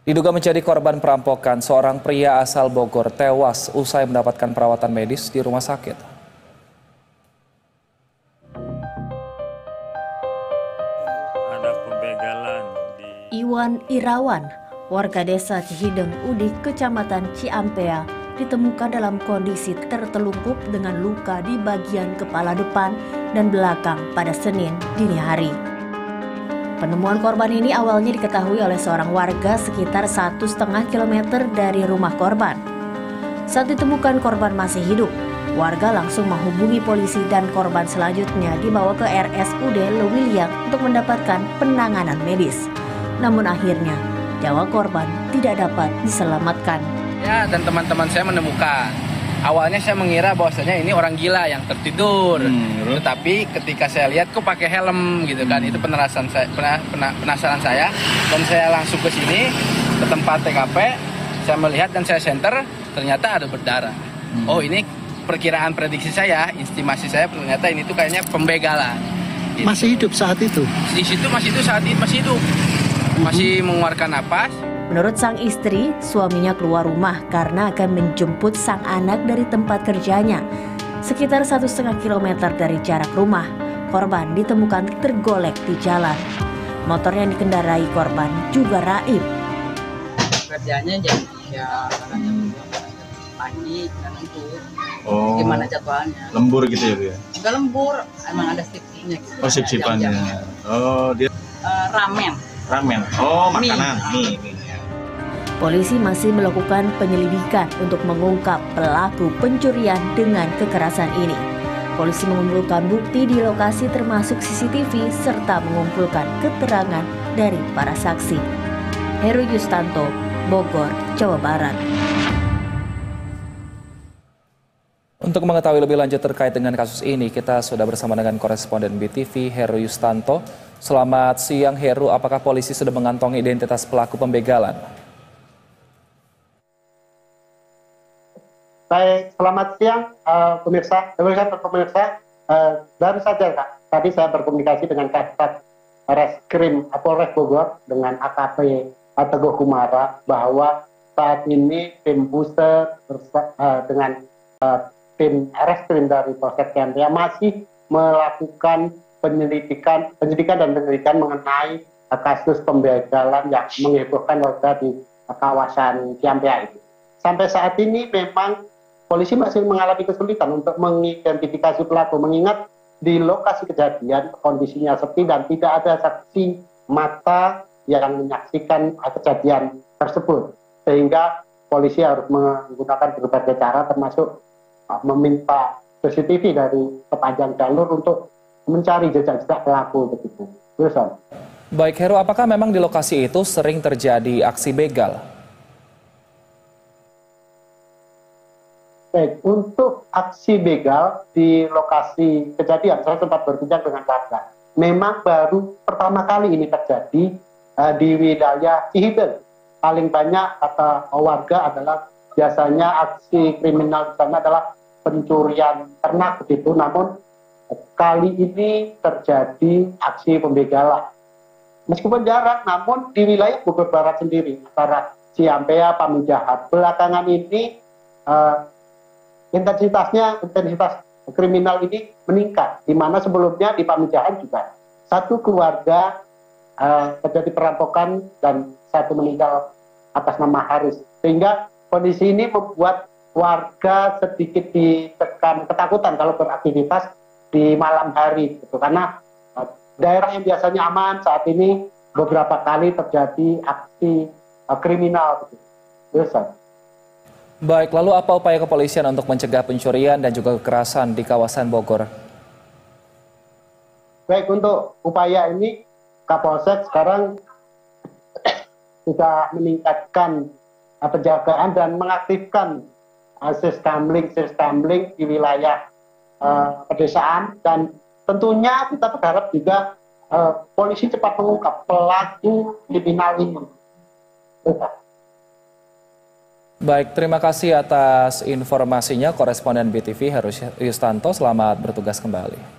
Diduga menjadi korban perampokan, seorang pria asal Bogor tewas usai mendapatkan perawatan medis di rumah sakit. Ada pembegalan di Iwan Irawan, warga desa Cihideng Udik, kecamatan Ciampea, ditemukan dalam kondisi tertelungkup dengan luka di bagian kepala depan dan belakang pada Senin dini hari. Penemuan korban ini awalnya diketahui oleh seorang warga sekitar 1,5 kilometer dari rumah korban. Saat ditemukan korban masih hidup, warga langsung menghubungi polisi dan korban selanjutnya dibawa ke RSUD Lewiliang untuk mendapatkan penanganan medis. Namun akhirnya, nyawa korban tidak dapat diselamatkan. Ya, dan teman-teman saya menemukan. Awalnya saya mengira bahwasanya ini orang gila yang tertidur. Tetapi ketika saya lihat kok pakai helm gitu kan, itu penasaran saya. Dan saya langsung ke sini, ke tempat TKP, saya melihat dan saya senter, ternyata ada berdarah. Oh, ini perkiraan prediksi saya, estimasi saya, ternyata ini tuh kayaknya pembegalan. Masih hidup saat itu? Di situ saat itu masih hidup. Masih mengeluarkan napas. Menurut sang istri, suaminya keluar rumah karena akan menjemput sang anak dari tempat kerjanya. Sekitar 1,5 kilometer dari jarak rumah, korban ditemukan tergolek di jalan. Motor yang dikendarai korban juga raib. Kerjanya jam pagi dan lembur. Oh, gimana jadwalnya? lembur gitu ya Bu ya? Enggak lembur, emang ada shiftnya gitu. Oh, shift-shiftannya. Oh, dia Ramen. Oh, makanan. Nih. Polisi masih melakukan penyelidikan untuk mengungkap pelaku pencurian dengan kekerasan ini. Polisi mengumpulkan bukti di lokasi termasuk CCTV serta mengumpulkan keterangan dari para saksi. Heru Yustanto, Bogor, Jawa Barat. Untuk mengetahui lebih lanjut terkait dengan kasus ini, kita sudah bersama dengan koresponden BTV Heru Yustanto. Selamat siang Heru, apakah polisi sudah mengantongi identitas pelaku pembegalan? Baik, selamat siang pemirsa. Baru saja Kak, tadi saya berkomunikasi dengan Kasat Reskrim Polres Bogor dengan AKP Teguh Kumara bahwa saat ini tim Buser dengan tim Reskrim dari Polsek Ciampea masih melakukan penyidikan dan penyelidikan mengenai kasus pembegalan yang menghebohkan warga di kawasan Ciampea itu. Sampai saat ini memang polisi masih mengalami kesulitan untuk mengidentifikasi pelaku, mengingat di lokasi kejadian kondisinya sepi dan tidak ada saksi mata yang menyaksikan kejadian tersebut. Sehingga polisi harus menggunakan berbagai cara termasuk meminta CCTV dari sepanjang jalur untuk mencari jejak-jejak pelaku begitu. Wilson. Baik Heru, apakah memang di lokasi itu sering terjadi aksi begal? Baik, untuk aksi begal di lokasi kejadian, saya sempat berbincang dengan warga. Memang baru pertama kali ini terjadi di wilayah Cihideng. Paling banyak kata warga adalah biasanya aksi kriminal di sana adalah pencurian ternak begitu. Namun kali ini terjadi aksi pembegalan. Meskipun jarang, namun di wilayah Bogor Barat sendiri, antara Ciampea, Pamijahan, belakangan ini intensitas kriminal ini meningkat, di mana sebelumnya di Pamijahan juga satu keluarga terjadi perampokan dan satu meninggal atas nama Haris, sehingga kondisi ini membuat warga sedikit ditekan ketakutan kalau beraktivitas di malam hari, gitu. Karena daerah yang biasanya aman saat ini beberapa kali terjadi aksi kriminal, gitu. Baik, lalu apa upaya kepolisian untuk mencegah pencurian dan juga kekerasan di kawasan Bogor? Baik, untuk upaya ini Kapolsek sekarang sudah meningkatkan penjagaan dan mengaktifkan sistemling di wilayah pedesaan, dan tentunya kita berharap juga polisi cepat mengungkap pelaku kriminal ini. Baik, terima kasih atas informasinya koresponden BTV Heru Yustanto. Selamat bertugas kembali.